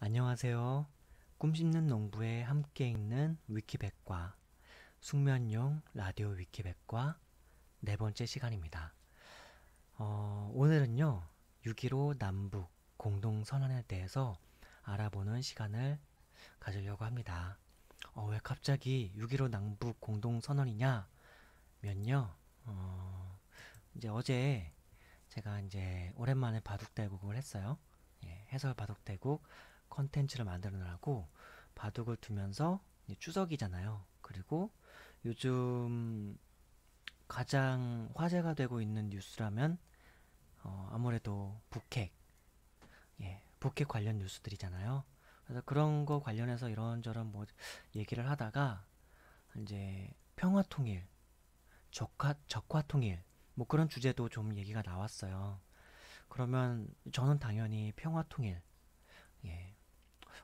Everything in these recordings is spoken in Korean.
안녕하세요. 꿈씹는 농부에 함께 읽는 위키백과 숙면용 라디오 위키백과 네 번째 시간입니다. 오늘은요, 6.15 남북 공동선언에 대해서 알아보는 시간을 가지려고 합니다. 왜 갑자기 6.15 남북 공동선언이냐? 면요, 이제 어제 제가 이제 오랜만에 바둑대국을 했어요. 예, 해설 바둑대국 컨텐츠를 만들느라고 바둑을 두면서 이제 추석이잖아요. 그리고 요즘 가장 화제가 되고 있는 뉴스라면 아무래도 북핵, 예, 북핵 관련 뉴스들이잖아요. 그래서 그런 거 관련해서 이런저런 뭐 얘기를 하다가 이제 평화통일, 적화통일 뭐 그런 주제도 좀 얘기가 나왔어요. 그러면 저는 당연히 평화통일, 예,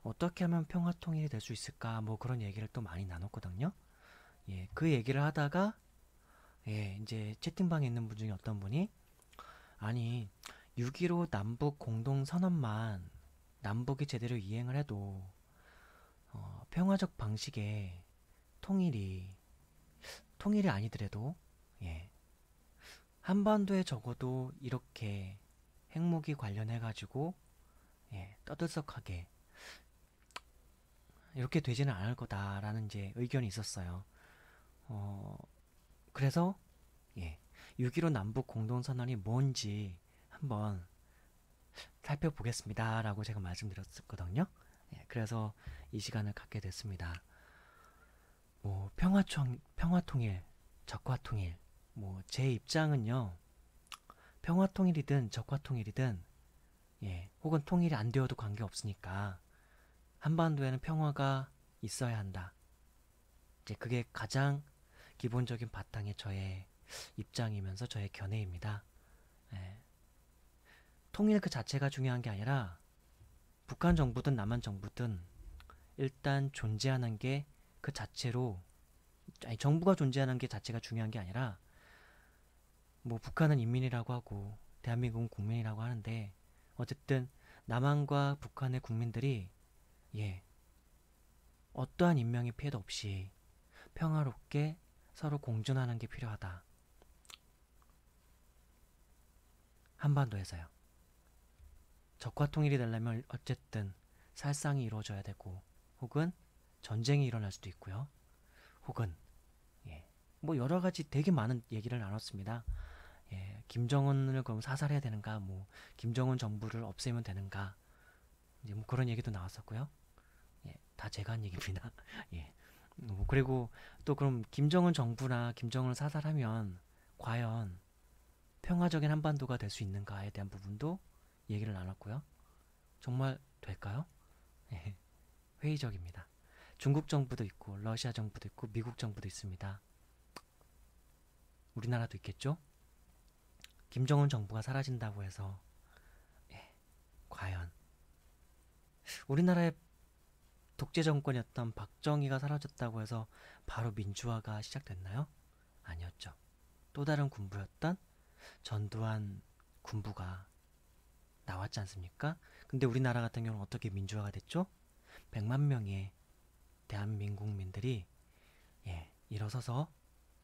어떻게 하면 평화통일이 될 수 있을까 뭐 그런 얘기를 또 많이 나눴거든요. 예, 그 얘기를 하다가 예, 이제 채팅방에 있는 분 중에 어떤 분이 아니 6.15 남북 공동선언만 남북이 제대로 이행을 해도 평화적 방식의 통일이 아니더라도 예, 한반도에 적어도 이렇게 핵무기 관련해 가지고 예, 떠들썩하게 이렇게 되지는 않을 거다라는 이제 의견이 있었어요. 어, 그래서 예, 6.15 남북 공동선언이 뭔지 한번 살펴보겠습니다. 라고 제가 말씀드렸거든요. 예, 그래서 이 시간을 갖게 됐습니다. 뭐, 평화통일, 적화통일. 뭐, 제 입장은요, 평화통일이든 적화통일이든, 예, 혹은 통일이 안 되어도 관계없으니까, 한반도에는 평화가 있어야 한다. 이제 그게 가장 기본적인 바탕의 저의 입장이면서 저의 견해입니다. 예. 통일 그 자체가 중요한 게 아니라 북한 정부든 남한 정부든 일단 존재하는 게 그 자체로 아니 정부가 존재하는 게 자체가 중요한 게 아니라 뭐 북한은 인민이라고 하고 대한민국은 국민이라고 하는데 어쨌든 남한과 북한의 국민들이 예 어떠한 인명의 피해도 없이 평화롭게 서로 공존하는 게 필요하다. 한반도에서요. 적화 통일이 되려면 어쨌든 살상이 이루어져야 되고 혹은 전쟁이 일어날 수도 있고요. 혹은 예, 뭐 여러 가지 되게 많은 얘기를 나눴습니다. 예, 김정은을 그럼 사살해야 되는가, 뭐 김정은 정부를 없애면 되는가, 이제 뭐 그런 얘기도 나왔었고요. 예, 다 제가 한 얘기입니다. 예, 뭐 그리고 또 그럼 김정은 정부나 김정은을 사살하면 과연 평화적인 한반도가 될 수 있는가에 대한 부분도 얘기를 나눴고요. 정말 될까요? 예, 회의적입니다. 중국 정부도 있고 러시아 정부도 있고 미국 정부도 있습니다. 우리나라도 있겠죠? 김정은 정부가 사라진다고 해서 예, 과연 우리나라의 독재 정권이었던 박정희가 사라졌다고 해서 바로 민주화가 시작됐나요? 아니었죠. 또 다른 군부였던 전두환 군부가 나왔지 않습니까? 근데 우리나라 같은 경우는 어떻게 민주화가 됐죠? 100만 명의 대한민국민들이 예, 일어서서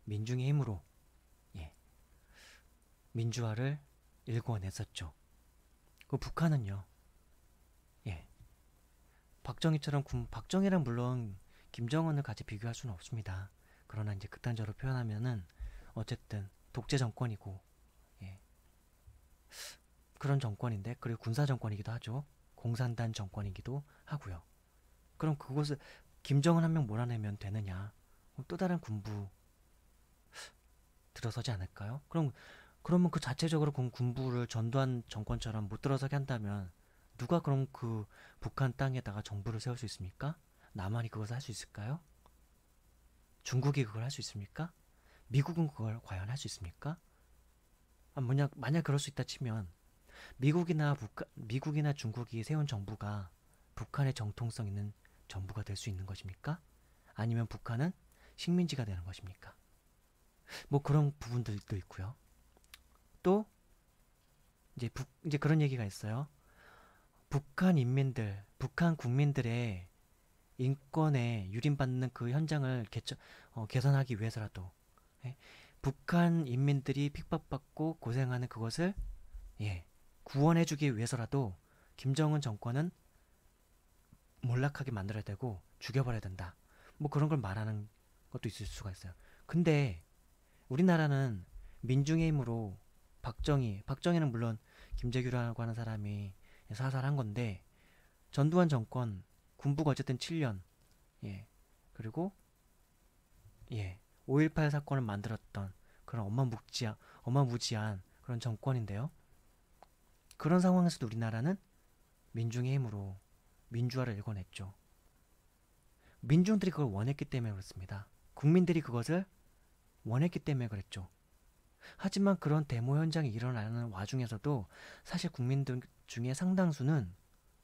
민중의 힘으로 예, 민주화를 일궈냈었죠. 그 북한은요. 예, 박정희처럼 박정희랑 물론 김정은을 같이 비교할 수는 없습니다. 그러나 이제 극단적으로 표현하면은 어쨌든 독재 정권이고 예, 그런 정권인데 그리고 군사 정권이기도 하죠. 공산당 정권이기도 하고요. 그럼 그것을 김정은 한 명 몰아내면 되느냐? 또 다른 군부 들어서지 않을까요? 그러면 그 자체적으로 군부를 전두환 정권처럼 못 들어서게 한다면 누가 그럼 그 북한 땅에다가 정부를 세울 수 있습니까? 남한이 그것을 할 수 있을까요? 중국이 그걸 할 수 있습니까? 미국은 그걸 과연 할 수 있습니까? 만약 그럴 수 있다 치면 미국이나 중국이 세운 정부가 북한의 정통성 있는 정부가 될 수 있는 것입니까? 아니면 북한은 식민지가 되는 것입니까? 뭐 그런 부분들도 있고요. 또 이제 그런 얘기가 있어요. 북한 인민들, 북한 국민들의 인권에 유린받는 그 현장을 개선하기 위해서라도, 예, 북한 인민들이 핍박받고 고생하는 그것을, 예, 구원해주기 위해서라도 김정은 정권은 몰락하게 만들어야 되고 죽여버려야 된다. 뭐 그런 걸 말하는 것도 있을 수가 있어요. 근데 우리나라는 민중의 힘으로 박정희는 물론 김재규라고 하는 사람이 사살한 건데, 전두환 정권 군부가 어쨌든 7년, 예, 그리고, 예, 5.18 사건을 만들었던 그런 어마무지한 그런 정권인데요. 그런 상황에서도 우리나라는 민중의 힘으로 민주화를 일궈냈죠. 민중들이 그걸 원했기 때문에 그렇습니다. 국민들이 그것을 원했기 때문에 그랬죠. 하지만 그런 데모 현장이 일어나는 와중에서도 사실 국민들 중에 상당수는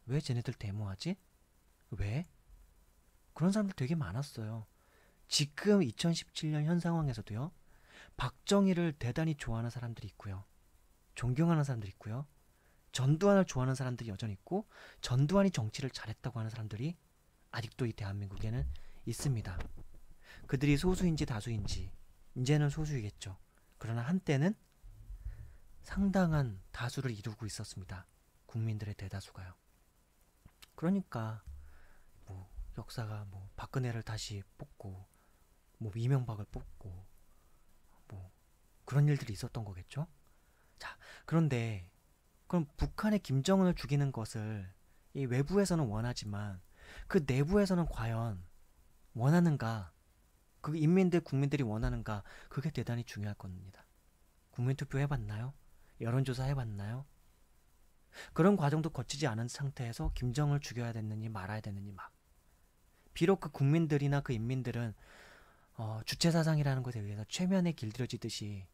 왜 쟤네들 데모하지? 왜? 그런 사람들 되게 많았어요. 지금 2017년 현 상황에서도요. 박정희를 대단히 좋아하는 사람들이 있고요. 존경하는 사람들이 있고요. 전두환을 좋아하는 사람들이 여전히 있고, 전두환이 정치를 잘했다고 하는 사람들이 아직도 이 대한민국에는 있습니다. 그들이 소수인지 다수인지 이제는 소수이겠죠. 그러나 한때는 상당한 다수를 이루고 있었습니다. 국민들의 대다수가요. 그러니까 뭐 역사가 뭐 박근혜를 다시 뽑고 뭐 이명박을 뽑고 뭐 그런 일들이 있었던 거겠죠. 자, 그런데 그럼 북한의 김정은을 죽이는 것을 이 외부에서는 원하지만 그 내부에서는 과연 원하는가? 그 인민들 국민들이 원하는가? 그게 대단히 중요할 겁니다. 국민투표 해봤나요? 여론조사 해봤나요? 그런 과정도 거치지 않은 상태에서 김정을 죽여야 됐느니 말아야 됐느니 막. 비록 그 국민들이나 그 인민들은 주체사상이라는 것에 의해서 최면에 길들여지듯이,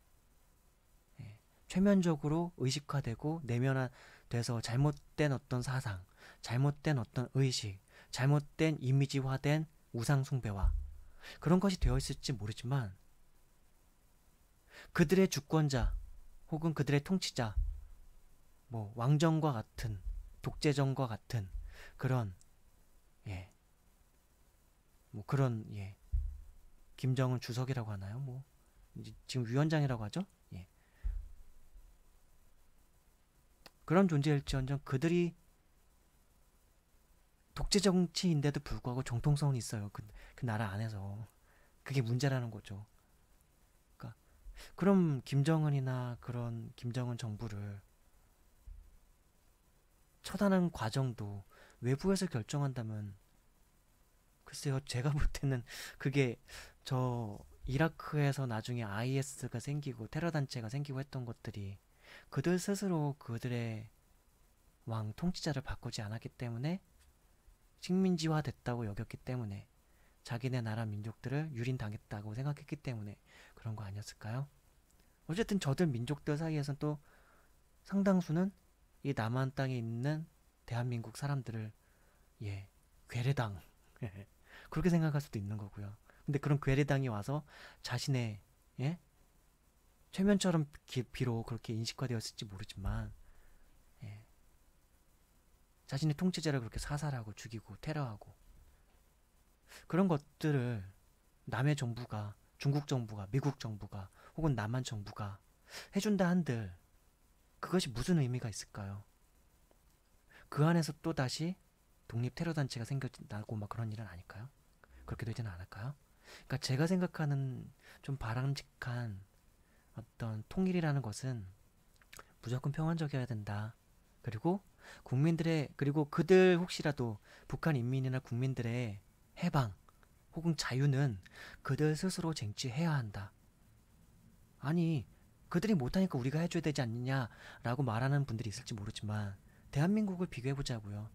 예, 최면적으로 의식화되고 내면화돼서 잘못된 어떤 사상, 잘못된 어떤 의식, 잘못된 이미지화된 우상숭배와 그런 것이 되어 있을지 모르지만 그들의 주권자 혹은 그들의 통치자, 뭐 왕정과 같은 독재정과 같은 그런, 예, 뭐 그런, 예, 김정은 주석이라고 하나요? 뭐 지금 위원장이라고 하죠? 예. 그런 존재일지언정 그들이 독재 정치인데도 불구하고 정통성은 있어요. 그 나라 안에서. 그게 문제라는 거죠. 그러니까 그럼 김정은이나 그런 김정은 정부를 처단하는 과정도 외부에서 결정한다면, 글쎄요, 제가 볼 때는 그게 저 이라크에서 나중에 IS가 생기고 테러 단체가 생기고 했던 것들이 그들 스스로 그들의 왕 통치자를 바꾸지 않았기 때문에, 식민지화 됐다고 여겼기 때문에, 자기네 나라 민족들을 유린당했다고 생각했기 때문에 그런 거 아니었을까요? 어쨌든 저들 민족들 사이에서는 또 상당수는 이 남한 땅에 있는 대한민국 사람들을, 예, 괴뢰당 그렇게 생각할 수도 있는 거고요. 근데 그런 괴뢰당이 와서 자신의, 예, 최면처럼 비록 그렇게 인식화되었을지 모르지만, 예, 자신의 통치자를 그렇게 사살하고 죽이고 테러하고 그런 것들을 남의 정부가, 중국 정부가, 미국 정부가 혹은 남한 정부가 해준다 한들 그것이 무슨 의미가 있을까요? 그 안에서 또 다시 독립 테러 단체가 생겨나고 막 그런 일은 아닐까요? 그렇게 되지는 않을까요? 그러니까 제가 생각하는 좀 바람직한 어떤 통일이라는 것은 무조건 평화적이어야 된다. 그리고 그리고 그들 혹시라도 북한 인민이나 국민들의 해방 혹은 자유는 그들 스스로 쟁취해야 한다. 아니, 그들이 못하니까 우리가 해줘야 되지 않느냐라고 말하는 분들이 있을지 모르지만 대한민국을 비교해보자고요.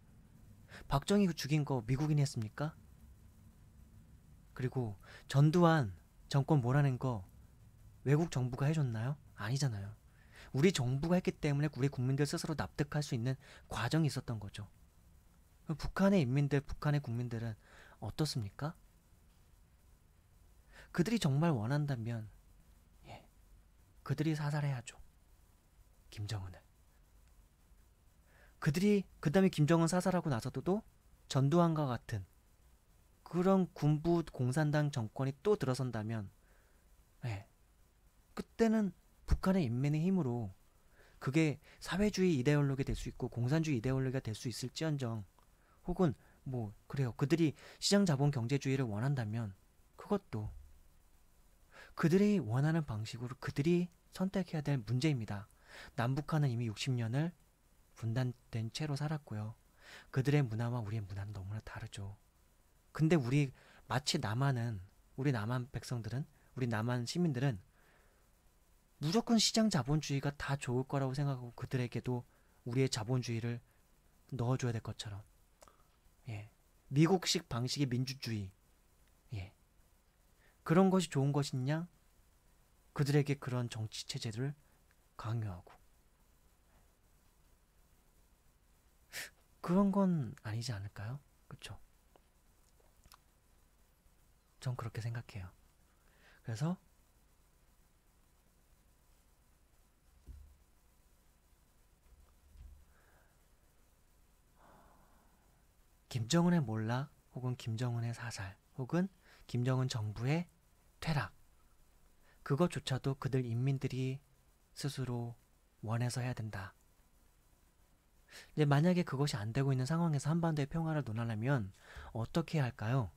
박정희 죽인 거 미국인이 했습니까? 그리고 전두환 정권 몰아낸 거 외국 정부가 해줬나요? 아니잖아요. 우리 정부가 했기 때문에 우리 국민들 스스로 납득할 수 있는 과정이 있었던 거죠. 북한의 인민들, 북한의 국민들은 어떻습니까? 그들이 정말 원한다면, 예, 그들이 사살해야죠. 김정은을. 그들이 그다음에 김정은 사살하고 나서도 전두환과 같은 그런 군부 공산당 정권이 또 들어선다면, 예, 그때는 북한의 인민의 힘으로 그게 사회주의 이데올로기가 될 수 있고 공산주의 이데올로기가 될 수 있을지언정, 혹은 뭐 그래요, 그들이 시장 자본 경제주의를 원한다면 그것도 그들이 원하는 방식으로 그들이 선택해야 될 문제입니다. 남북한은 이미 60년을 분단된 채로 살았고요. 그들의 문화와 우리의 문화는 너무나 다르죠. 근데 마치 우리 남한 백성들은, 우리 남한 시민들은 무조건 시장 자본주의가 다 좋을 거라고 생각하고 그들에게도 우리의 자본주의를 넣어줘야 될 것처럼, 예, 미국식 방식의 민주주의, 예, 그런 것이 좋은 것이냐, 그들에게 그런 정치 체제를 강요하고, 그런 건 아니지 않을까요? 그쵸? 전 그렇게 생각해요. 그래서 김정은의 몰락, 혹은 김정은의 사살, 혹은 김정은 정부의 퇴락, 그것조차도 그들 인민들이 스스로 원해서 해야 된다. 이제 만약에 그것이 안 되고 있는 상황에서 한반도의 평화를 논하려면 어떻게 해야 할까요?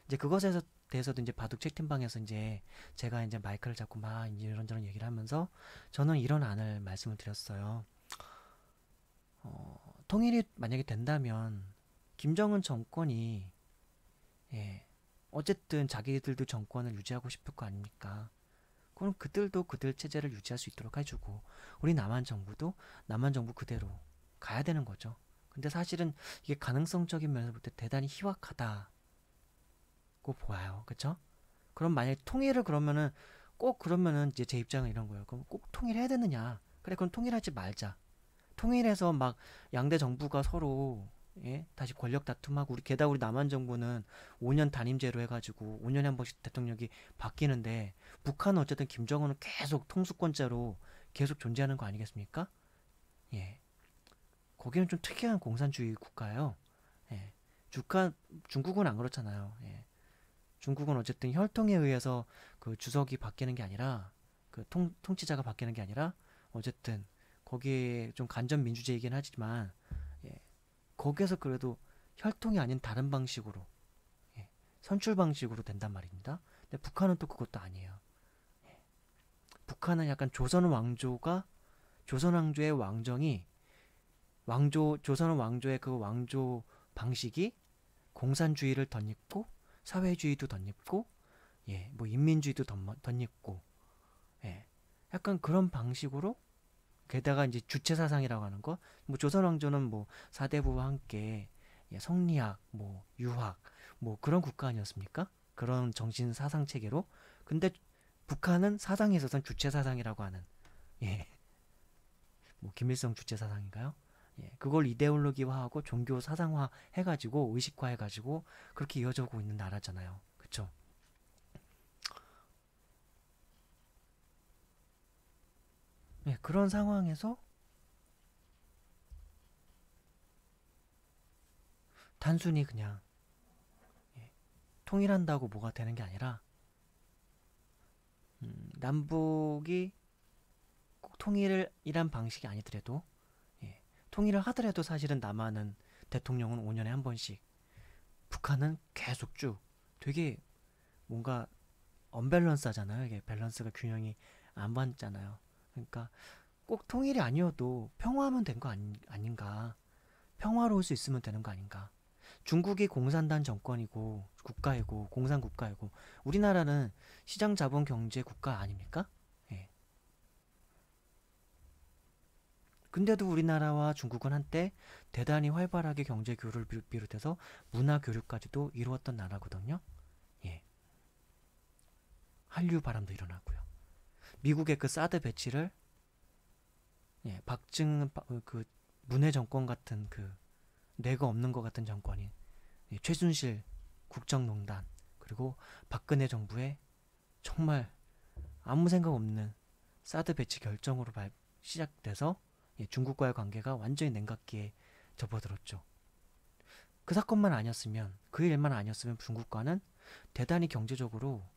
이제 그것에 대해서도 이제 바둑 채팅방에서 이제 제가 이제 마이크를 잡고 막 이제 이런저런 얘기를 하면서 저는 이런 안을 말씀을 드렸어요. 통일이 만약에 된다면 김정은 정권이, 예, 어쨌든 자기들도 정권을 유지하고 싶을 거 아닙니까? 그럼 그들도 그들 체제를 유지할 수 있도록 해주고, 우리 남한 정부도 남한 정부 그대로 가야 되는 거죠. 근데 사실은 이게 가능성적인 면에서 볼 때 대단히 희박하다고 보아요. 그쵸? 그럼 만약에 통일을 그러면은 이제 제 입장은 이런 거예요. 그럼 꼭 통일해야 되느냐? 그래, 그럼 통일하지 말자. 통일해서 막 양대 정부가 서로, 예? 다시 권력 다툼하고, 게다가 우리 남한 정부는 5년 단임제로 해가지고 5년에 한 번씩 대통령이 바뀌는데, 북한은 어쨌든 김정은은 계속 통수권자로 계속 존재하는 거 아니겠습니까? 예. 거기는 좀 특이한 공산주의 국가예요. 예. 중국은 안 그렇잖아요. 예. 중국은 어쨌든 혈통에 의해서 그 주석이 바뀌는 게 아니라, 그 통치자가 바뀌는 게 아니라, 어쨌든 거기에 좀 간접 민주제이긴 하지만, 예, 거기에서 그래도 혈통이 아닌 다른 방식으로, 예, 선출 방식으로 된단 말입니다. 근데 북한은 또 그것도 아니에요. 예, 북한은 약간 조선 왕조의 왕정이, 조선 왕조의 그 왕조 방식이 공산주의를 덧입고 사회주의도 덧입고, 예, 뭐 인민주의도 덧입고, 예, 약간 그런 방식으로, 게다가 이제 주체 사상이라고 하는 거, 뭐 조선 왕조는 뭐 사대부와 함께, 예, 성리학, 뭐 유학, 뭐 그런 국가 아니었습니까? 그런 정신 사상 체계로. 근데 북한은 사상에 있어서는 주체 사상이라고 하는, 예, 뭐 김일성 주체 사상인가요? 예, 그걸 이데올로기화하고 종교 사상화 해가지고 의식화 해가지고 그렇게 이어져 오고 있는 나라잖아요. 그쵸? 예, 그런 상황에서 단순히 그냥, 예, 통일한다고 뭐가 되는 게 아니라, 남북이 꼭 통일이란 방식이 아니더라도, 예, 통일을 하더라도 사실은 남한은 대통령은 5년에 한 번씩, 북한은 계속 쭉, 되게 뭔가 언밸런스하잖아요. 이게 밸런스가 균형이 안 맞잖아요. 그러니까 꼭 통일이 아니어도 평화하면 된 거 아닌가, 평화로울 수 있으면 되는 거 아닌가. 중국이 공산당 정권이고 국가이고 공산국가이고, 우리나라는 시장 자본 경제 국가 아닙니까? 예. 근데도 우리나라와 중국은 한때 대단히 활발하게 경제 교류를 비롯해서 문화 교류까지도 이루었던 나라거든요. 예. 한류 바람도 일어나고요. 미국의 그 사드 배치를, 예, 그 문해 정권 같은, 그 뇌가 없는 것 같은 정권인, 예, 최순실 국정농단, 그리고 박근혜 정부의 정말 아무 생각 없는 사드 배치 결정으로 시작돼서, 예, 중국과의 관계가 완전히 냉각기에 접어들었죠. 그 사건만 아니었으면, 그 일만 아니었으면 중국과는 대단히 경제적으로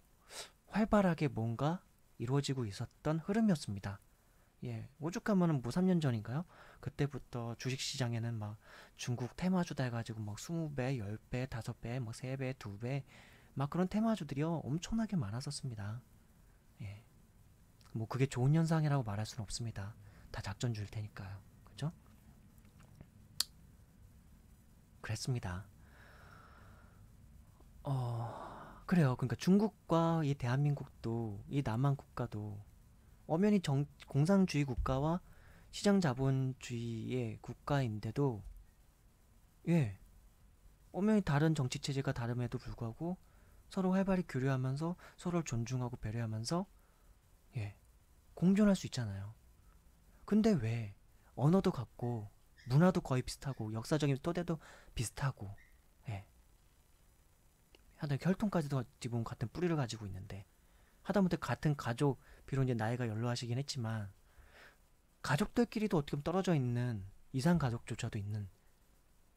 활발하게 뭔가 이루어지고 있었던 흐름이었습니다. 예, 오죽하면은 뭐 3년 전인가요? 그때부터 주식시장에는 막 중국 테마주다 해가지고 막 20배, 10배, 5배, 막 3배, 2배 막 그런 테마주들이요 엄청나게 많았었습니다. 예, 뭐 그게 좋은 현상이라고 말할 수는 없습니다. 다 작전주일 테니까요. 그죠? 그랬습니다. 그래요. 그러니까 중국과 이 대한민국도 이 남한 국가도 엄연히 공산주의 국가와 시장 자본주의의 국가인데도 예, 엄연히 다른 정치 체제가 다름에도 불구하고 서로 활발히 교류하면서 서로를 존중하고 배려하면서 예, 공존할 수 있잖아요. 근데 왜 언어도 같고 문화도 거의 비슷하고 역사적인 토대도 비슷하고 예, 하다 혈통까지도 지금 같은 뿌리를 가지고 있는데 하다못해 같은 가족 비록 이제 나이가 연로하시긴 했지만 가족들끼리도 어떻게 보면 떨어져 있는 이산 가족조차도 있는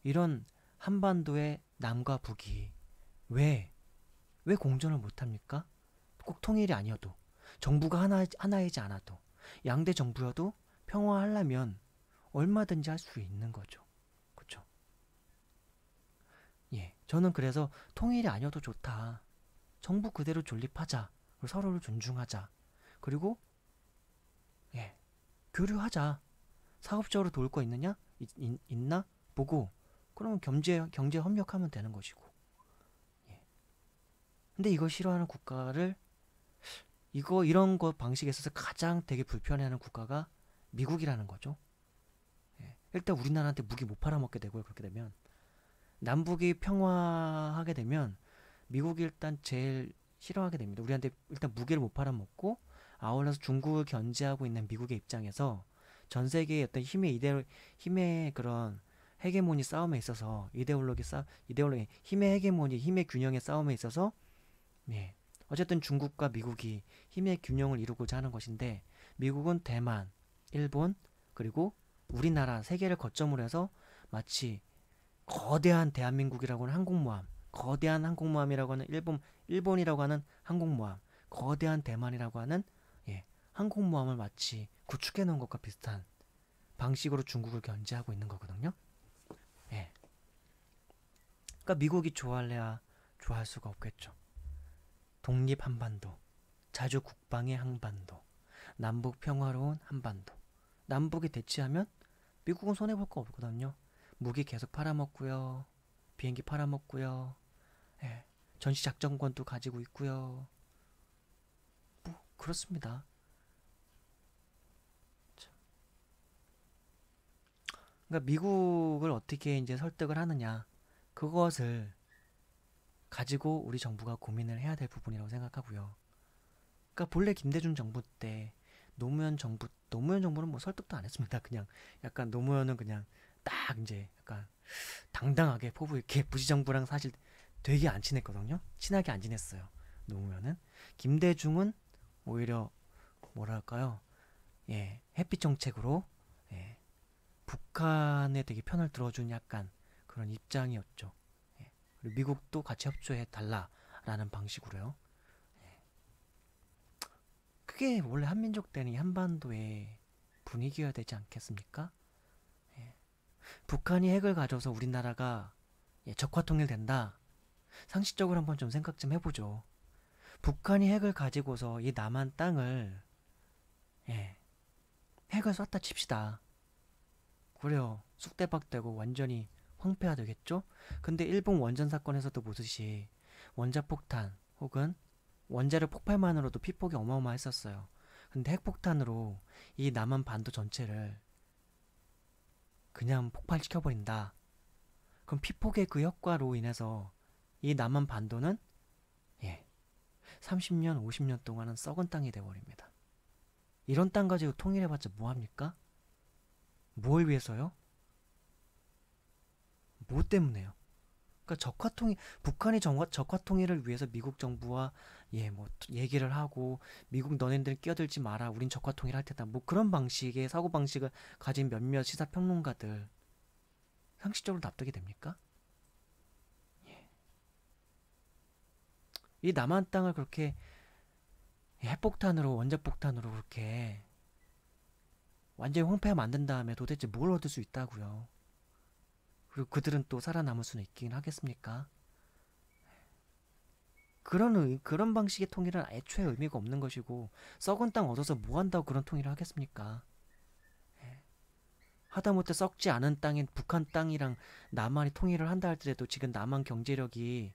이런 한반도의 남과 북이 왜, 왜 공존을 못합니까? 꼭 통일이 아니어도 정부가 하나이지 않아도 양대 정부여도 평화하려면 얼마든지 할 수 있는 거죠. 그쵸? 예, 저는 그래서 통일이 아니어도 좋다. 정부 그대로 존립하자. 그리고 서로를 존중하자. 그리고 예, 교류하자. 사업적으로 도울 거 있느냐? 있나? 보고 그러면 경제 협력하면 되는 것이고. 예. 근데 이걸 싫어하는 국가를 이런 거 방식에 있어서 가장 되게 불편해하는 국가가 미국이라는 거죠. 예. 일단 우리나라한테 무기 못 팔아먹게 되고요. 그렇게 되면 남북이 평화하게 되면 미국이 일단 제일 싫어하게 됩니다. 우리한테 일단 무기를 못 팔아먹고 아울러서 중국을 견제하고 있는 미국의 입장에서 전 세계의 어떤 힘의 그런 헤게모니 싸움에 있어서 이데올로기 힘의 헤게모니 힘의 균형의 싸움에 있어서 예. 어쨌든 중국과 미국이 힘의 균형을 이루고자 하는 것인데 미국은 대만, 일본 그리고 우리나라 세 개를 거점으로 해서 마치 거대한 대한민국이라고 하는 항공모함, 거대한 항공모함이라고 하는 일본이라고 하는 항공모함, 거대한 대만이라고 하는 예, 항공모함을 마치 구축해 놓은 것과 비슷한 방식으로 중국을 견제하고 있는 거거든요. 예. 그러니까 미국이 좋아할래야 좋아할 수가 없겠죠. 독립 한반도, 자주 국방의 한반도, 남북 평화로운 한반도. 남북이 대치하면 미국은 손해볼 거 없거든요. 무기 계속 팔아먹고요. 비행기 팔아먹고요. 예, 전시작전권도 가지고 있고요. 뭐 그렇습니다. 그러니까 미국을 어떻게 이제 설득을 하느냐 그것을 가지고 우리 정부가 고민을 해야 될 부분이라고 생각하고요. 그러니까 본래 김대중 정부 때 노무현 정부는 뭐 설득도 안 했습니다. 그냥 약간 노무현은 그냥 딱 이제 약간 당당하게 포부 이렇게 무지정부랑 사실 되게 안 친했거든요. 친하게 안 지냈어요. 노무현은. 김대중은 오히려 뭐랄까요? 예, 햇빛 정책으로 예, 북한에 되게 편을 들어준 약간 그런 입장이었죠. 예, 그리고 미국도 같이 협조해 달라라는 방식으로요. 그게 원래 한민족 때는 한반도의 분위기여야 되지 않겠습니까? 예, 북한이 핵을 가져서 우리나라가 예, 적화통일된다. 상식적으로 한번 좀 생각 좀 해보죠. 북한이 핵을 가지고서 이 남한 땅을 예, 핵을 쐈다 칩시다. 그래요. 쑥대박되고 완전히 황폐화 되겠죠? 근데 일본 원전 사건에서도 보듯이 원자폭탄 혹은 원자력 폭발만으로도 피폭이 어마어마했었어요. 근데 핵폭탄으로 이 남한 반도 전체를 그냥 폭발시켜버린다. 그럼 피폭의 그 효과로 인해서 이 남한 반도는 예, 30년, 50년 동안은 썩은 땅이 돼버립니다. 이런 땅 가지고 통일해봤자 뭐합니까? 뭘 위해서요? 뭐 때문에요? 그러니까 북한이 적화통일을 위해서 미국 정부와 예, 뭐 얘기를 하고 미국 너네들 끼어들지 마라. 우린 적화통일 할 테다. 뭐 그런 방식의 사고 방식을 가진 몇몇 시사평론가들 상식적으로 납득이 됩니까? 이 남한 땅을 그렇게 핵폭탄으로 원자폭탄으로 그렇게 완전히 황폐하게 만든 다음에 도대체 뭘 얻을 수 있다고요? 그리고 그들은 또 살아남을 수는 있긴 하겠습니까? 그런 방식의 통일은 애초에 의미가 없는 것이고, 썩은 땅 얻어서 뭐 한다고 그런 통일을 하겠습니까? 하다못해 썩지 않은 땅인 북한 땅이랑 남한이 통일을 한다 할지라도 지금 남한 경제력이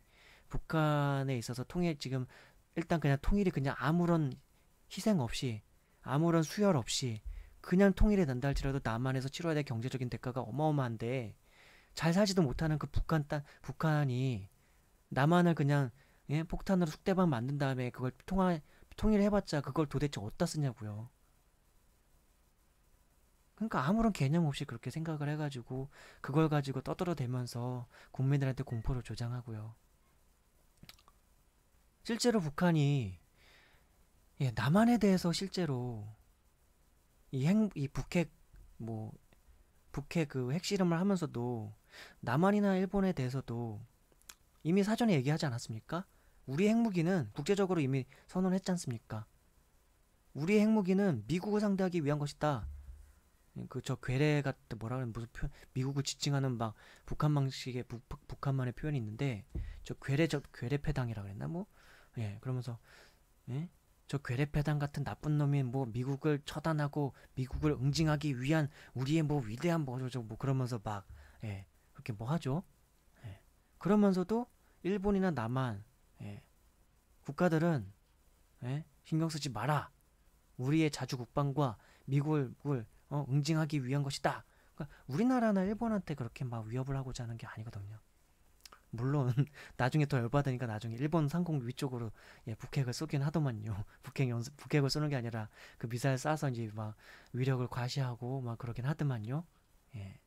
북한에 있어서 지금 일단 그냥 통일이 그냥 아무런 희생 없이, 아무런 수혈 없이 그냥 통일이 된다 할지라도 남한에서 치러야 될 경제적인 대가가 어마어마한데, 잘 살지도 못하는 그 북한이 남한을 그냥 폭탄으로 쑥대밭 만든 다음에 그걸 통일해봤자 그걸 도대체 어디다 쓰냐고요. 그러니까 아무런 개념 없이 그렇게 생각을 해가지고 그걸 가지고 떠들어대면서 국민들한테 공포를 조장하고요. 실제로 북한이 남한에 대해서 실제로 이 북핵 그 핵실험을 하면서도 남한이나 일본에 대해서도 이미 사전에 얘기하지 않았습니까? 우리 핵무기는 국제적으로 이미 선언했지 않습니까? 우리 핵무기는 미국을 상대하기 위한 것이다. 저 괴뢰 같은 뭐라 그러면 무슨 미국을 지칭하는 막 북한 방식의 북한만의 표현이 있는데, 저 괴뢰 패당이라 그랬나 뭐? 그러면서 예? 저 괴뢰 패당 같은 나쁜 놈이 뭐 미국을 처단하고 미국을 응징하기 위한 우리의 뭐 위대한 뭐죠 뭐 그러면서 막 그렇게 뭐 하죠? 그러면서도 일본이나 남한 국가들은 신경 쓰지 마라. 우리의 자주 국방과 미국을 응징하기 위한 것이다. 그러니까 우리나라나 일본한테 그렇게 막 위협을 하고자 하는 게 아니거든요. 물론 나중에 더 열받으니까 나중에 일본 상공 위쪽으로 북핵을 쏘긴 하더만요. 북핵을 쏘는 게 아니라 그 미사일 쏴서 이제 막 위력을 과시하고 막 그러긴 하더만요. 예.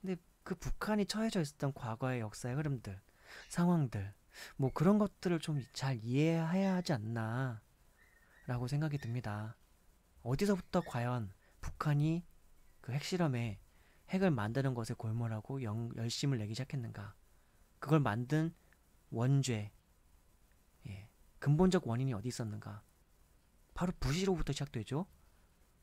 근데 그 북한이 처해져 있었던 과거의 역사의 흐름들, 상황들, 뭐 그런 것들을 좀 잘 이해해야 하지 않나 라고 생각이 듭니다. 어디서부터 과연 북한이 그 핵실험에 핵을 만드는 것에 골몰하고 열심을 내기 시작했는가? 그걸 만든 원죄, 근본적 원인이 어디 있었는가? 바로 부시로부터 시작되죠.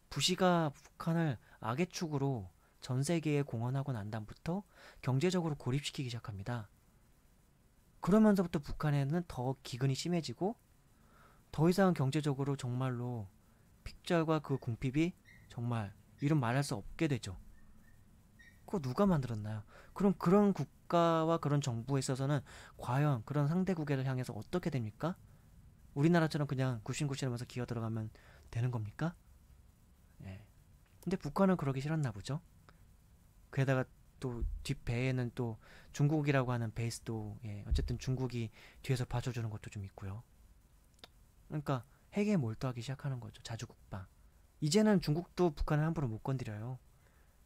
부시가 북한을 악의 축으로 전 세계에 공언하고 난 다음부터 경제적으로 고립시키기 시작합니다. 그러면서부터 북한에는 더 기근이 심해지고 더 이상 경제적으로 정말로 픽절과 그 궁핍이 정말 이름 말할 수 없게 되죠. 그거 누가 만들었나요? 그럼 그런 국가와 그런 정부에 있어서는 과연 그런 상대국을 향해서 어떻게 됩니까? 우리나라처럼 그냥 굽신굽신하면서 기어 들어가면 되는 겁니까? 예. 근데 북한은 그러기 싫었나 보죠. 게다가 또 뒷배에는 또 중국이라고 하는 베이스도 어쨌든 중국이 뒤에서 봐줘주는 것도 좀 있고요. 그러니까 핵에 몰두하기 시작하는 거죠. 자주국방. 이제는 중국도 북한을 함부로 못 건드려요.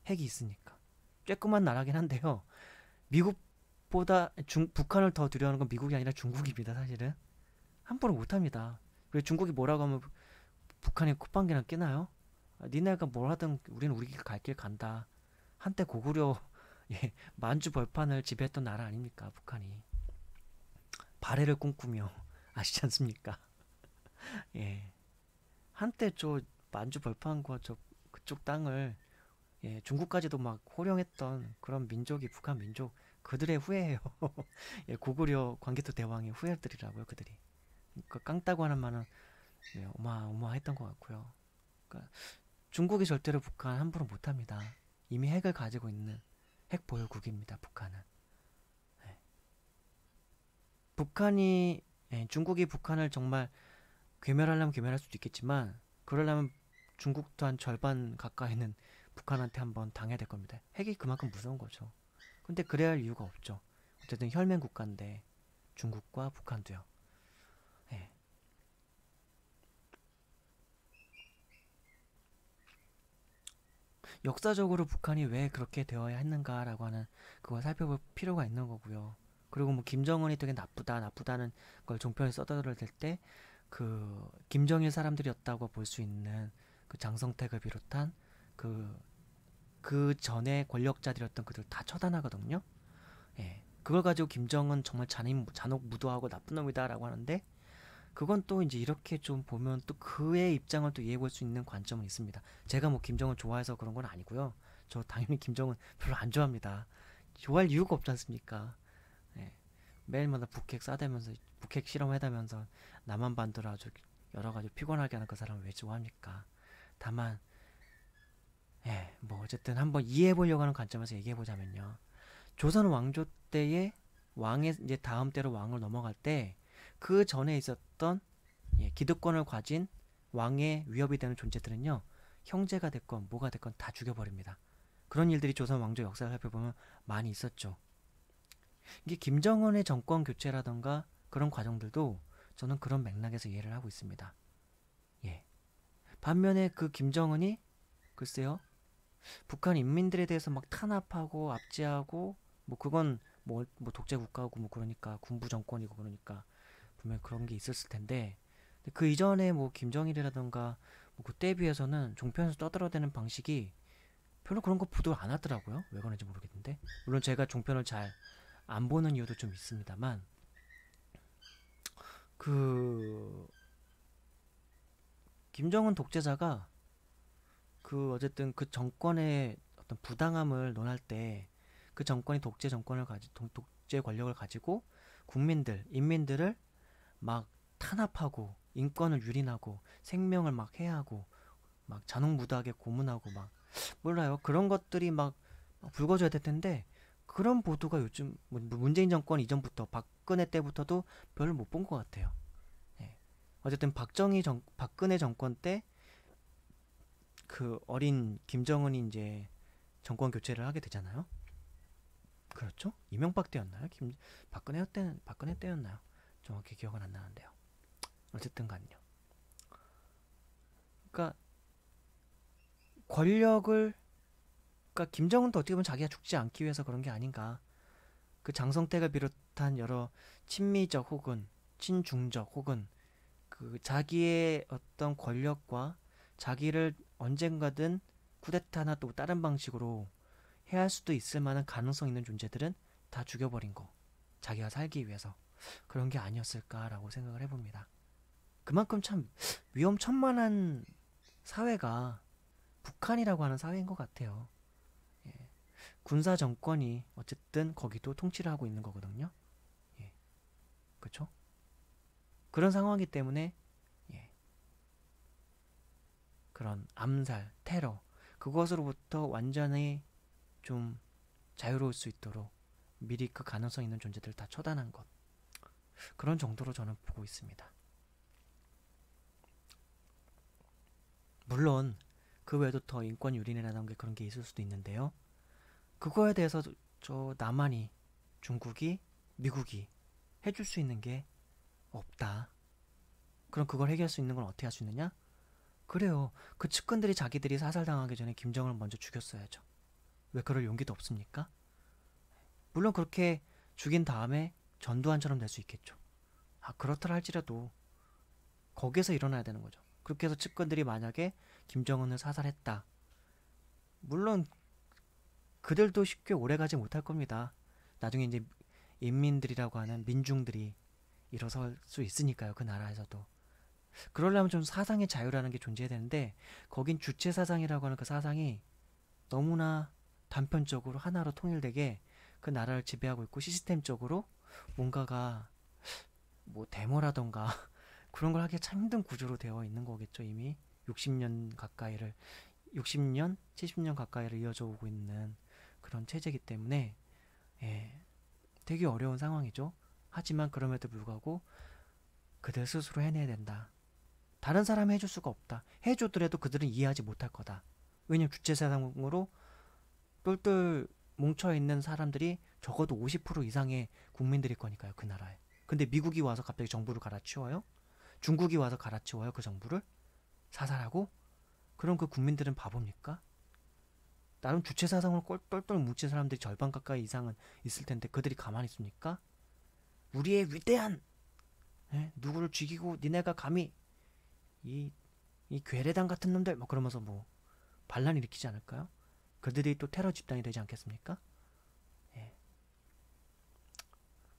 핵이 있으니까. 쬐끄만 나라긴 한데요. 미국보다 북한을 더 두려워하는 건 미국이 아니라 중국입니다. 사실은 함부로 못합니다. 그리고 중국이 뭐라고 하면 북한이 콧방귀나 끼나요? 니네가 뭘 하든 우리는 우리 길 갈 길 간다. 한때 고구려 만주 벌판을 지배했던 나라 아닙니까? 북한이 발해를 꿈꾸며 아시지 않습니까? 예. 한때 저 만주 벌판과 저 그쪽 땅을 중국까지도 막 호령했던 그런 민족이 북한 민족, 그들의 후예예요. 고구려 광개토 대왕의 후예들이라고요, 그들이. 그 깡따고 하는 말은 어마어마했던 것 같고요. 그러니까 중국이 절대로 북한 함부로 못합니다. 이미 핵을 가지고 있는 핵 보유국입니다, 북한은. 네. 중국이 북한을 정말 괴멸하려면 괴멸할 수도 있겠지만, 그러려면 중국도 한 절반 가까이는 북한한테 한번 당해야 될 겁니다. 핵이 그만큼 무서운 거죠. 근데 그래야 할 이유가 없죠. 어쨌든 혈맹 국가인데 중국과 북한도요. 네. 역사적으로 북한이 왜 그렇게 되어야 했는가라고 하는 그걸 살펴볼 필요가 있는 거고요. 그리고 뭐 김정은이 되게 나쁘다는 걸 종편에 써들을 때 그 김정일 사람들이었다고 볼 수 있는 그 장성택을 비롯한 그 그 전에 권력자들이었던 그들 다 처단하거든요. 예. 그걸 가지고 김정은 정말 잔혹무도하고 나쁜 놈이다라고 하는데 그건 또 이제 이렇게 좀 보면 또 그의 입장을 또 이해해 볼 수 있는 관점은 있습니다. 제가 뭐 김정은 좋아해서 그런 건 아니고요. 저 당연히 김정은 별로 안 좋아합니다. 좋아할 이유가 없지 않습니까? 예. 매일마다 북핵 싸대면서 북핵 실험해다면서 남한반도를 아주 여러 가지 피곤하게 하는 그 사람을 왜 좋아합니까? 다만 뭐 어쨌든 한번 이해해 보려고 하는 관점에서 얘기해 보자면요. 조선 왕조 때의 왕의 이제 다음 때로 왕을 넘어갈 때 그 전에 있었던 기득권을 가진 왕의 위협이 되는 존재들은요. 형제가 됐건 뭐가 됐건 다 죽여버립니다. 그런 일들이 조선 왕조 역사를 살펴보면 많이 있었죠. 이게 김정은의 정권 교체라던가 그런 과정들도 저는 그런 맥락에서 이해를 하고 있습니다. 예. 반면에 그 김정은이 글쎄요. 북한 인민들에 대해서 막 탄압하고 압제하고 뭐 그건 뭐 독재 국가고 뭐 그러니까 군부 정권이고 그러니까 분명 그런 게 있었을 텐데 그 이전에 뭐 김정일이라던가 뭐 그때에 비해서는 종편에서 떠들어대는 방식이 별로 그런 거 보도를 안 하더라고요. 왜 그런지 모르겠는데 물론 제가 종편을 잘 안 보는 이유도 좀 있습니다만 그 김정은 독재자가 그 어쨌든 그 정권의 어떤 부당함을 논할 때 그 정권이 독재 권력을 가지고 인민들을 막 탄압하고 인권을 유린하고 생명을 막 해하고 막 잔혹무도하게 고문하고 막 몰라요. 그런 것들이 막 불거져야 될 텐데 그런 보도가 요즘 문재인 정권 이전부터 박근혜 때부터도 별로 못 본 것 같아요. 예. 어쨌든 박근혜 정권 때 그 어린 김정은이 이제 정권 교체를 하게 되잖아요. 그렇죠? 이명박 때였나요? 박근혜 때였나요? 정확히 기억은 안 나는데요. 어쨌든 간요. 그러니까 권력을 그러니까 김정은도 어떻게 보면 자기가 죽지 않기 위해서 그런 게 아닌가. 그 장성택을 비롯한 여러 친미적 혹은 친중적 혹은 그 자기의 어떤 권력과 자기를 언젠가든 쿠데타나 또 다른 방식으로 해할 수도 있을 만한 가능성 있는 존재들은 다 죽여버린 거. 자기가 살기 위해서 그런 게 아니었을까라고 생각을 해봅니다. 그만큼 참 위험천만한 사회가 북한이라고 하는 사회인 것 같아요. 예. 군사 정권이 어쨌든 거기도 통치를 하고 있는 거거든요. 예. 그렇죠? 그런 상황이기 때문에 예. 그런 암살, 테러 그것으로부터 완전히 좀 자유로울 수 있도록 미리 그 가능성 있는 존재들을 다 처단한 것 그런 정도로 저는 보고 있습니다. 물론 그 외에도 더 인권 유린이라는 게 그런 게 있을 수도 있는데요. 그거에 대해서 저 남한이 중국이 미국이 해줄 수 있는 게 없다. 그럼 그걸 해결할 수 있는 건 어떻게 할 수 있느냐? 그래요. 그 측근들이 자기들이 사살당하기 전에 김정은을 먼저 죽였어야죠. 왜 그럴 용기도 없습니까? 물론 그렇게 죽인 다음에 전두환처럼 될 수 있겠죠. 그렇더라 할지라도 거기에서 일어나야 되는 거죠. 그렇게 해서 측근들이 만약에 김정은을 사살했다. 물론 그들도 쉽게 오래가지 못할 겁니다. 나중에 이제 인민들이라고 하는 민중들이 일어설 수 있으니까요. 그 나라에서도. 그러려면 좀 사상의 자유라는 게 존재해야 되는데 거긴 주체 사상이라고 하는 그 사상이 너무나 단편적으로 하나로 통일되게 그 나라를 지배하고 있고 시스템적으로 뭔가가 뭐 데모라던가 그런 걸 하기 참 힘든 구조로 되어 있는 거겠죠. 이미 60년, 70년 가까이를 이어져 오고 있는 그런 체제이기 때문에 되게 어려운 상황이죠. 하지만 그럼에도 불구하고 그들 스스로 해내야 된다. 다른 사람이 해줄 수가 없다. 해주더라도 그들은 이해하지 못할 거다. 왜냐면 주체사상으로 똘똘 뭉쳐있는 사람들이 적어도 50% 이상의 국민들일 거니까요. 그 나라에. 근데 미국이 와서 갑자기 정부를 갈아치워요? 중국이 와서 갈아치워요? 그 정부를? 사살하고? 그럼 그 국민들은 바보입니까? 나름 주체사상으로 똘똘 뭉친 사람들이 절반 가까이 이상은 있을 텐데 그들이 가만히 있습니까? 우리의 위대한 누구를 죽이고 니네가 감히 이 괴뢰당 같은 놈들 뭐 그러면서 뭐 반란 일으키지 않을까요? 그들이 또 테러 집단이 되지 않겠습니까? 예.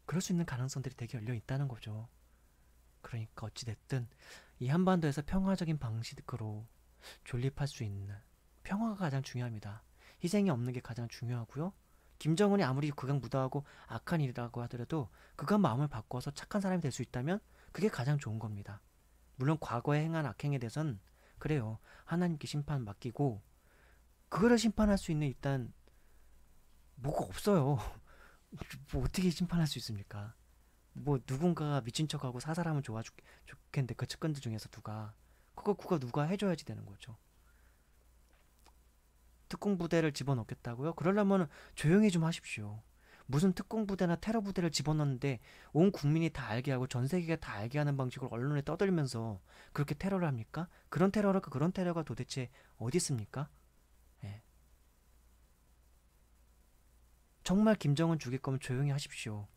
그럴 수 있는 가능성들이 되게 열려 있다는 거죠. 그러니까 어찌됐든 이 한반도에서 평화적인 방식으로 존립할 수 있는 평화가 가장 중요합니다. 희생이 없는 게 가장 중요하고요. 김정은이 아무리 극악무도하고 악한 일이라고 하더라도 그가 마음을 바꿔서 착한 사람이 될 수 있다면 그게 가장 좋은 겁니다. 물론 과거에 행한 악행에 대해서는 그래요. 하나님께 심판 맡기고 그거를 심판할 수 있는 일단 뭐가 없어요. 뭐 어떻게 심판할 수 있습니까? 뭐 누군가가 미친 척하고 사살하면 좋겠는데 그 측근들 중에서 그거 누가 해줘야지 되는 거죠. 특공부대를 집어넣겠다고요? 그러려면 조용히 좀 하십시오. 무슨 특공부대나 테러부대를 집어넣는데 온 국민이 다 알게 하고 전 세계가 다 알게 하는 방식으로 언론에 떠들면서 그렇게 테러를 합니까? 그런 테러가 도대체 어디 있습니까? 예. 정말 김정은 죽일 거면 조용히 하십시오.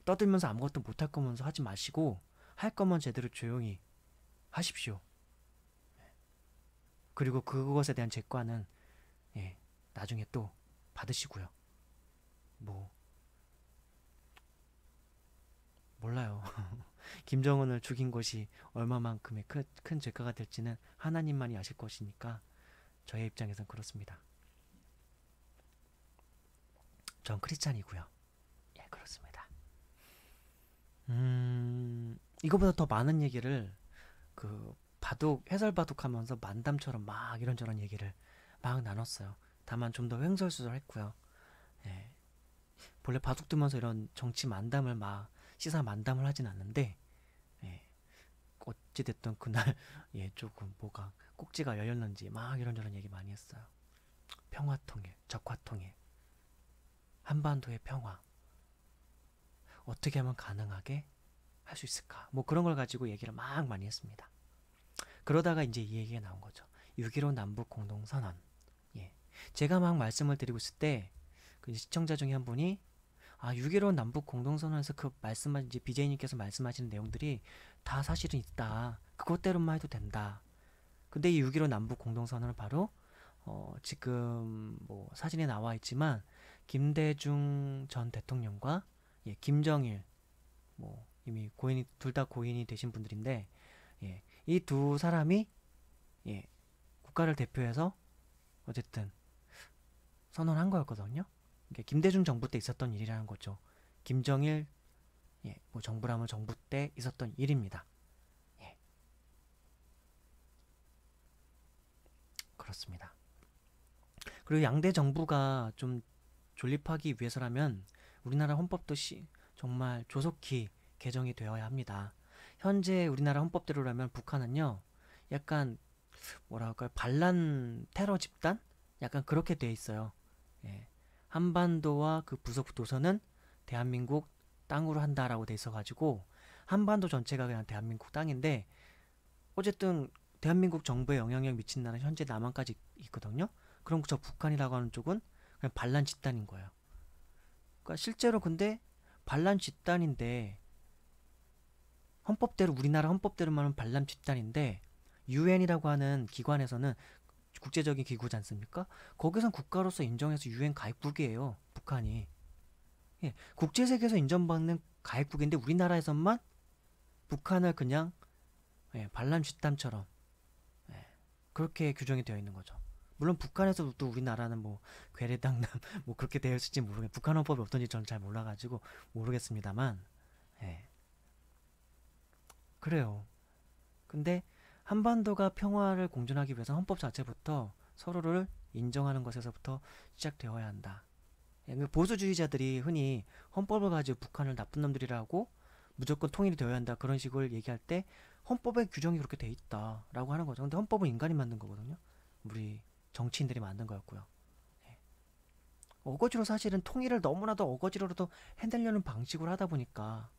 떠들면서 아무것도 못할 거면서 하지 마시고 할 거면 제대로 조용히 하십시오. 그리고 그것에 대한 재과는 예, 나중에 또 받으시고요. 뭐 몰라요. 김정은을 죽인 것이 얼마만큼의 큰 죄가가 될지는 하나님만이 아실 것이니까 저의 입장에선 그렇습니다. 전 크리스찬이고요. 예, 그렇습니다. 이거보다 더 많은 얘기를 해설 바둑하면서 만담처럼 막 이런저런 얘기를 막 나눴어요. 다만 좀 더 횡설수설했고요. 예, 본래 바둑 두면서 이런 정치 만담을 막 시사 만담을 하진 않는데 예, 어찌됐든 그날 예, 조금 뭐가 꼭지가 열렸는지 막 이런저런 얘기 많이 했어요. 평화통일, 적화통일, 한반도의 평화 어떻게 하면 가능하게 할 수 있을까? 뭐 그런 걸 가지고 얘기를 막 많이 했습니다. 그러다가 이제 이 얘기가 나온 거죠. 6.15 남북 공동선언. 예. 제가 막 말씀을 드리고 있을 때, 그 시청자 중에 한 분이, 6.15 남북 공동선언에서 이제 BJ님께서 말씀하시는 내용들이 다 사실은 있다. 그것대로만 해도 된다. 근데 이 6.15 남북 공동선언은 바로, 지금 뭐 사진에 나와 있지만, 김대중 전 대통령과, 예, 김정일, 뭐, 이미 둘 다 고인이 되신 분들인데, 예, 이 두 사람이 예, 국가를 대표해서 어쨌든 선언한 거였거든요. 그러니까 김대중 정부 때 있었던 일이라는 거죠. 김정일 예, 뭐 정부라면 정부 때 있었던 일입니다. 예, 그렇습니다. 그리고 양대 정부가 좀 존립하기 위해서라면 우리나라 헌법도 정말 조속히 개정이 되어야 합니다. 현재 우리나라 헌법대로라면 북한은요, 약간 뭐라 할까요? 반란 테러 집단? 약간 그렇게 돼 있어요. 예. 한반도와 그 부속 도서는 대한민국 땅으로 한다라고 돼 있어가지고 한반도 전체가 그냥 대한민국 땅인데 어쨌든 대한민국 정부에 영향력 미친 나라는 현재 남한까지 있거든요. 그럼 저 북한이라고 하는 쪽은 그냥 반란 집단인 거예요. 그러니까 실제로 근데 반란 집단인데 헌법대로 우리나라 헌법대로만 반란 집단인데 유엔이라고 하는 기관에서는 국제적인 기구지 않습니까? 거기선 국가로서 인정해서 유엔 가입국이에요. 북한이. 예, 국제세계에서 인정받는 가입국인데 우리나라에서만 북한을 그냥 예, 반란 집단처럼 예, 그렇게 규정이 되어 있는 거죠. 물론 북한에서도 또 우리나라는 뭐 괴뢰당남 뭐 그렇게 되어 있을지 모르겠. 북한 헌법이 어떤지 저는 잘 몰라가지고 모르겠습니다만 예, 그래요. 근데 한반도가 평화를 공존하기 위해서 헌법 자체부터 서로를 인정하는 것에서부터 시작되어야 한다. 예, 그 보수주의자들이 흔히 헌법을 가지고 북한을 나쁜 놈들이라고 무조건 통일이 되어야 한다 그런 식으로 얘기할 때 헌법에 규정이 그렇게 돼 있다라고 하는 거죠. 근데 헌법은 인간이 만든 거거든요. 우리 정치인들이 만든 거였고요. 예. 어거지로 사실은 통일을 너무나도 어거지로라도 해내려는 방식으로 하다 보니까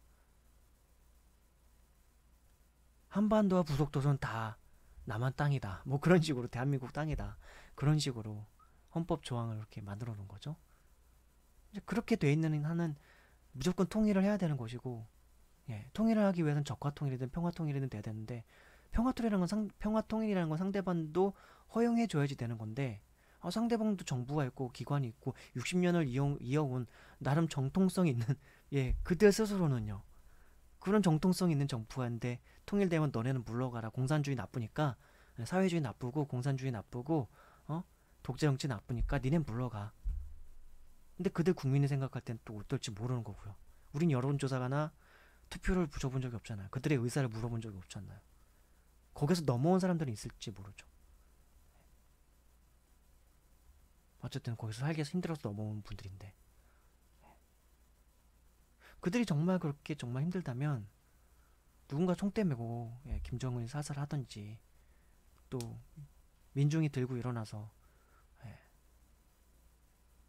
한반도와 부속도서는 다 남한 땅이다. 뭐 그런 식으로 대한민국 땅이다. 그런 식으로 헌법 조항을 이렇게 만들어 놓은 거죠. 이제 그렇게 돼 있는 한은 무조건 통일을 해야 되는 것이고, 예, 통일을 하기 위해서는 적화 통일이든 평화 통일이든 돼야 되는데 평화 통일이라는 건 상대방도 허용해 줘야지 되는 건데 상대방도 정부가 있고 기관이 있고 60년을 이어온 나름 정통성 있는 예, 그들 스스로는요. 그런 정통성 있는 정부가 있는데 통일되면 너네는 물러가라. 공산주의 나쁘니까 사회주의 나쁘고 공산주의 나쁘고 독재 정치 나쁘니까 니넨 물러가. 근데 그들 국민이 생각할 땐 또 어떨지 모르는 거고요. 우린 여론조사가나 투표를 붙여본 적이 없잖아요. 그들의 의사를 물어본 적이 없잖아요. 거기서 넘어온 사람들은 있을지 모르죠. 어쨌든 거기서 살기 힘들어서 넘어온 분들인데 그들이 정말 그렇게 정말 힘들다면 누군가 총대 메고 김정은이 사살하든지 또 민중이 들고 일어나서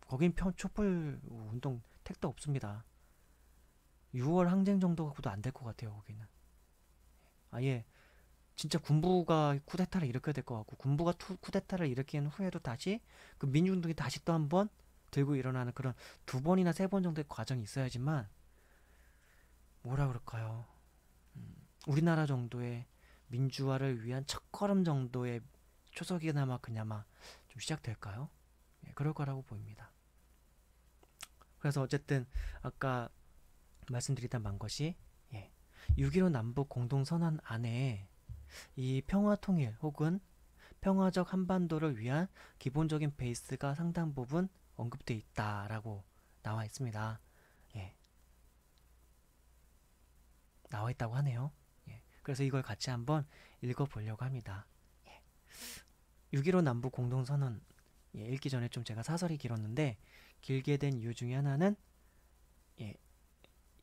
거긴 촛불 운동 택도 없습니다. 6월 항쟁 정도 갖고도 안 될 것 같아요. 거기는 아예 진짜 군부가 쿠데타를 일으켜야 될 것 같고 군부가 쿠데타를 일으킨 후에도 다시 그 민중들이 다시 또 한 번 들고 일어나는 그런 2번이나 3번 정도의 과정이 있어야지만 뭐라 그럴까요? 우리나라 정도의 민주화를 위한 첫걸음 정도의 초석이나마 그나마 좀 시작될까요? 그럴 거라고 보입니다. 그래서 어쨌든 아까 말씀드리던 것이 6.15 남북 공동선언 안에 이 평화통일 혹은 평화적 한반도를 위한 기본적인 베이스가 상당 부분 언급되어 있다라고 나와 있습니다. 나와 있다고 하네요. 그래서 이걸 같이 한번 읽어보려고 합니다. 6.15 남북 공동선언 읽기 전에 좀 제가 사설이 길었는데 길게 된 이유 중에 하나는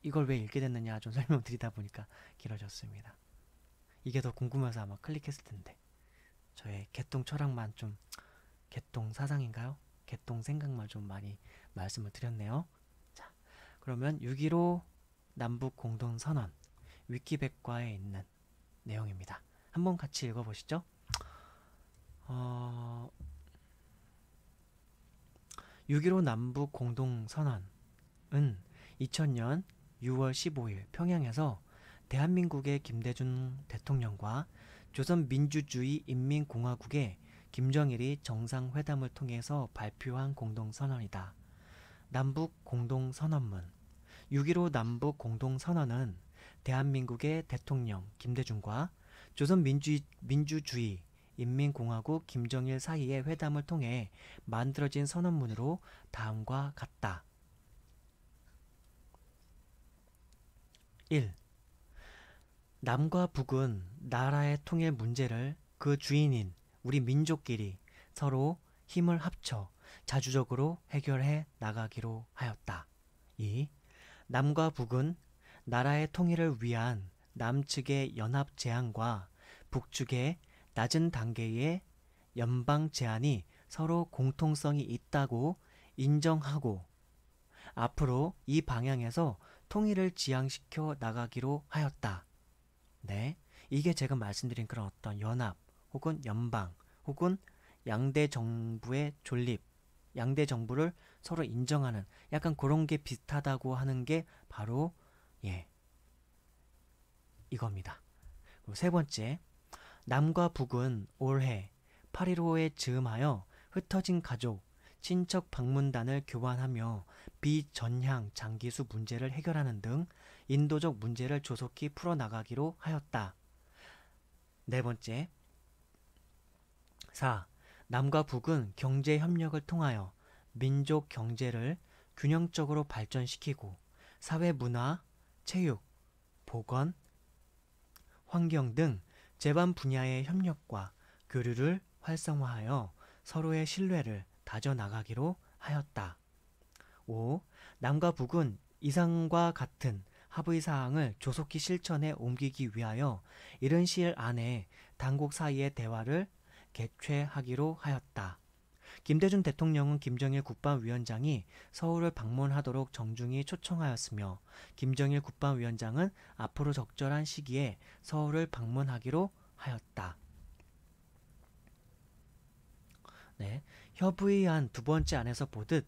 이걸 왜 읽게 됐느냐 좀 설명드리다 보니까 길어졌습니다. 이게 더 궁금해서 아마 클릭했을 텐데 저의 개똥 철학만 좀 개똥 사상인가요? 개똥 생각만 좀 많이 말씀을 드렸네요. 자, 그러면 6.15 남북 공동선언 위키백과에 있는 내용입니다. 한번 같이 읽어보시죠. 6.15 남북 공동선언은 2000년 6월 15일 평양에서 대한민국의 김대중 대통령과 조선민주주의인민공화국의 김정일이 정상회담을 통해서 발표한 공동선언이다. 남북공동선언문 6.15 남북공동선언은 대한민국의 대통령 김대중과 조선민주주의인민공화국 김정일 사이의 회담을 통해 만들어진 선언문으로 다음과 같다. 1. 남과 북은 나라의 통일 문제를 그 주인인 우리 민족끼리 서로 힘을 합쳐 자주적으로 해결해 나가기로 하였다. 2. 남과 북은 나라의 통일을 위한 남측의 연합 제안과 북측의 낮은 단계의 연방 제안이 서로 공통성이 있다고 인정하고 앞으로 이 방향에서 통일을 지향시켜 나가기로 하였다. 네, 이게 제가 말씀드린 그런 어떤 연합 혹은 연방 혹은 양대 정부의 존립, 양대 정부를 서로 인정하는 약간 그런 게 비슷하다고 하는 게 바로 이겁니다. 그리고 세 번째, 남과 북은 올해 8.15에 즈음하여 흩어진 가족, 친척 방문단을 교환하며 비전향 장기수 문제를 해결하는 등 인도적 문제를 조속히 풀어나가기로 하였다. 네 번째, 4. 남과 북은 경제협력을 통하여 민족 경제를 균형적으로 발전시키고 사회 문화, 체육, 보건, 환경 등 제반 분야의 협력과 교류를 활성화하여 서로의 신뢰를 다져나가기로 하였다. 5. 남과 북은 이상과 같은 합의사항을 조속히 실천에 옮기기 위하여 이른 시일 안에 당국 사이의 대화를 개최하기로 하였다. 김대중 대통령은 김정일 국방위원장이 서울을 방문하도록 정중히 초청하였으며 김정일 국방위원장은 앞으로 적절한 시기에 서울을 방문하기로 하였다. 네, 협의안 두 번째 안에서 보듯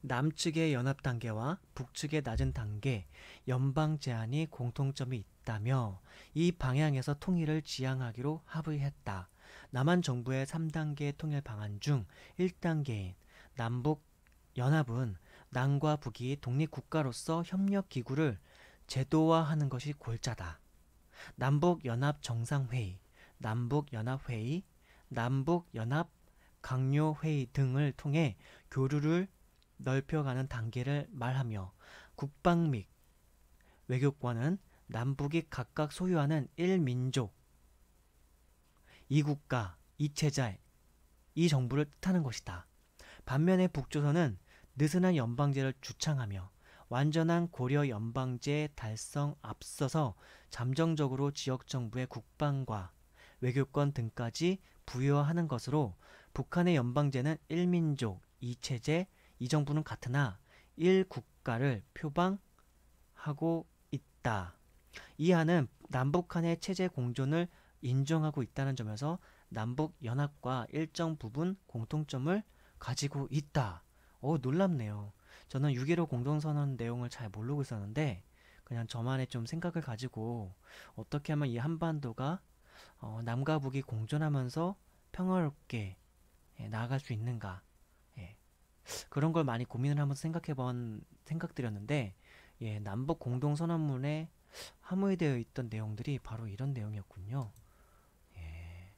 남측의 연합 단계와 북측의 낮은 단계, 연방 제한이 공통점이 있다며 이 방향에서 통일을 지향하기로 합의했다. 남한 정부의 3단계 통일 방안 중 1단계인 남북 연합은 남과 북이 독립국가로서 협력기구를 제도화하는 것이 골자다. 남북연합 정상회의, 남북연합회의, 남북연합 강요회의 등을 통해 교류를 넓혀가는 단계를 말하며 국방 및 외교권은 남북이 각각 소유하는 1민족, 2국가, 2체제, 이 정부를 뜻하는 것이다. 반면에 북조선은 느슨한 연방제를 주창하며 완전한 고려 연방제 달성 앞서서 잠정적으로 지역정부의 국방과 외교권 등까지 부여하는 것으로 북한의 연방제는 1민족, 2체제, 이 정부는 같으나 1국가를 표방하고 있다. 이하는 남북한의 체제 공존을 인정하고 있다는 점에서 남북연합과 일정 부분 공통점을 가지고 있다. 놀랍네요. 저는 6.15 공동선언 내용을 잘 모르고 있었는데 그냥 저만의 좀 생각을 가지고 어떻게 하면 이 한반도가 남과 북이 공존하면서 평화롭게 나아갈 수 있는가, 예, 그런 걸 많이 고민을 하면서 생각해본 생각들이었는데, 남북 공동선언문에 함의되어 있던 내용들이 바로 이런 내용이었군요. 예,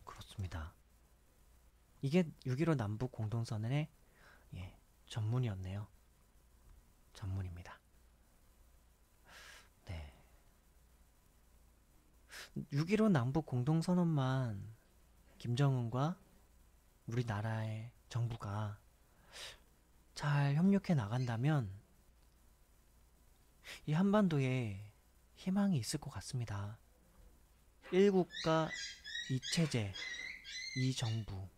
그렇습니다. 이게 6.15 남북 공동선언의 전문이었네요. 전문입니다. 네. 6.15 남북 공동선언만 김정은과 우리나라의 정부가 잘 협력해 나간다면 이 한반도에 희망이 있을 것 같습니다. 1국가 2체제 2정부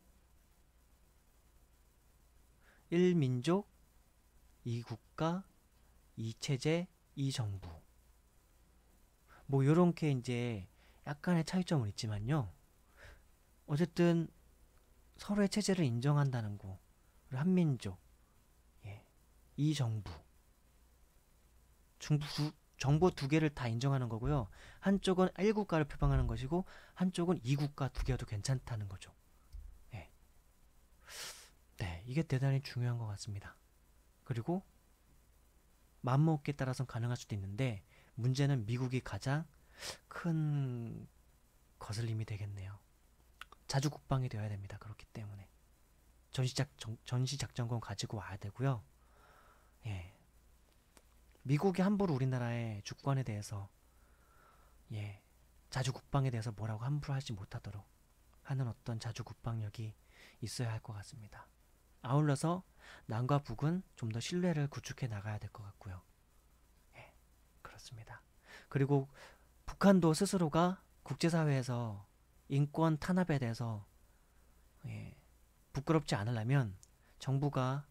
1민족 2국가 2체제 2정부 뭐 요렇게 이제 약간의 차이점은 있지만요. 어쨌든 서로의 체제를 인정한다는 거, 그리고 한민족, 이 정부, 정부 두 개를 다 인정하는 거고요. 한쪽은 1국가를 표방하는 것이고 한쪽은 2국가 두 개도 괜찮다는 거죠. 예. 네, 이게 대단히 중요한 것 같습니다. 그리고 맘먹기에 따라서는 가능할 수도 있는데 문제는 미국이 가장 큰 거슬림이 되겠네요. 자주 국방이 되어야 됩니다. 그렇기 때문에 전시작전권 가지고 와야 되고요. 예, 미국이 함부로 우리나라의 주권에 대해서 자주 국방에 대해서 뭐라고 함부로 하지 못하도록 하는 어떤 자주 국방력이 있어야 할 것 같습니다. 아울러서 남과 북은 좀 더 신뢰를 구축해 나가야 될 것 같고요. 예, 그렇습니다. 그리고 북한도 스스로가 국제사회에서 인권 탄압에 대해서 부끄럽지 않으려면 정부가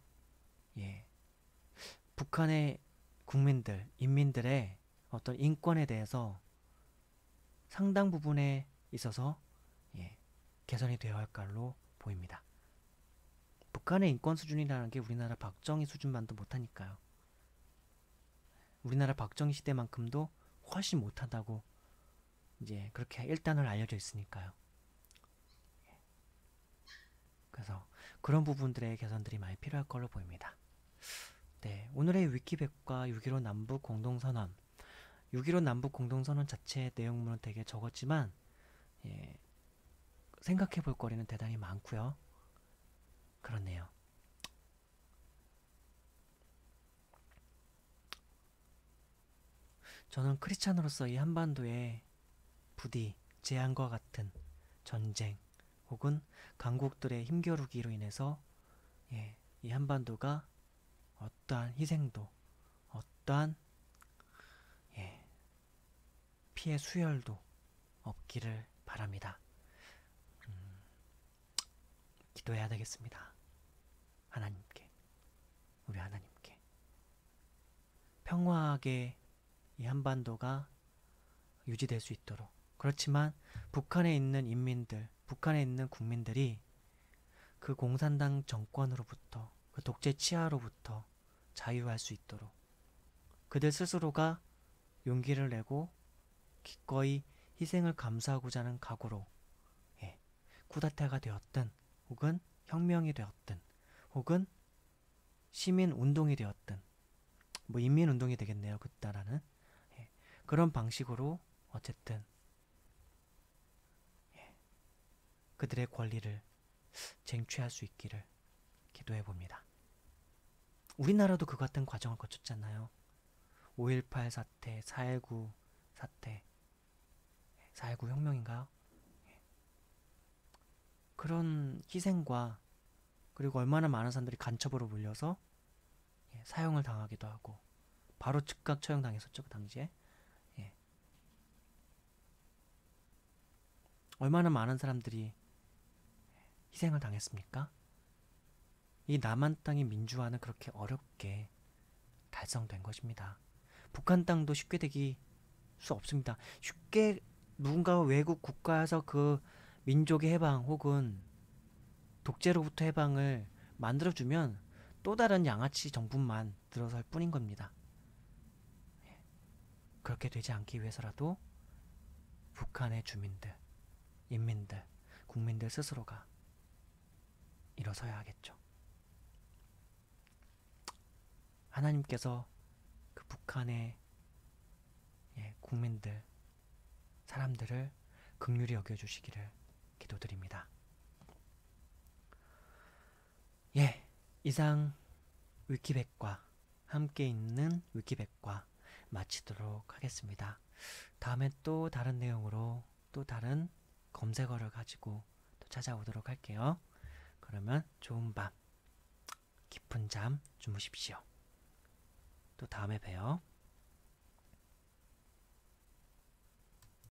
북한의 국민들, 인민들의 어떤 인권에 대해서 상당 부분에 있어서 개선이 되어야 할 걸로 보입니다. 북한의 인권 수준이라는 게 우리나라 박정희 수준만도 못하니까요. 우리나라 박정희 시대만큼도 훨씬 못하다고 이제 그렇게 일단은 알려져 있으니까요. 그래서 그런 부분들의 개선들이 많이 필요할 걸로 보입니다. 네, 오늘의 위키백과 6.15 남북 공동선언 6.15 남북 공동선언 자체의 내용물은 되게 적었지만 생각해 볼 거리는 대단히 많고요. 그렇네요. 저는 크리스찬으로서 이 한반도에 부디 재앙과 같은 전쟁 혹은 강국들의 힘겨루기로 인해서 이 한반도가 어떠한 희생도 어떠한 피해 수혈도 없기를 바랍니다. 기도해야 되겠습니다. 하나님께, 우리 하나님께 평화하게 이 한반도가 유지될 수 있도록. 그렇지만 북한에 있는 인민들, 북한에 있는 국민들이 그 공산당 정권으로부터, 그 독재 치하로부터 자유할 수 있도록 그들 스스로가 용기를 내고 기꺼이 희생을 감수하고자 하는 각오로 예, 쿠데타가 되었든 혹은 혁명이 되었든 혹은 시민 운동이 되었든 뭐 인민 운동이 되겠네요. 그 나라는 예, 그런 방식으로 어쨌든 예, 그들의 권리를 쟁취할 수 있기를 기도해 봅니다. 우리나라도 그 같은 과정을 거쳤잖아요. 5.18 사태, 4.19 사태, 4.19 혁명인가요? 그런 희생과 그리고 얼마나 많은 사람들이 간첩으로 몰려서 사형을 당하기도 하고 바로 즉각 처형당했었죠 그 당시에. 예. 얼마나 많은 사람들이 희생을 당했습니까? 이 남한 땅의 민주화는 그렇게 어렵게 달성된 것입니다. 북한 땅도 쉽게 되기 수 없습니다. 쉽게 누군가 외국 국가에서 그 민족의 해방 혹은 독재로부터 해방을 만들어주면 또 다른 양아치 정부만 들어설 뿐인 겁니다. 그렇게 되지 않기 위해서라도 북한의 주민들, 인민들, 국민들 스스로가 일어서야 하겠죠. 하나님께서 그 북한의 국민들, 사람들을 긍휼히 여겨주시기를 기도드립니다. 예, 이상 위키백과 함께 있는 위키백과 마치도록 하겠습니다. 다음에 또 다른 내용으로 또 다른 검색어를 가지고 또 찾아오도록 할게요. 그러면 좋은 밤, 깊은 잠 주무십시오. 또 다음에 봬요.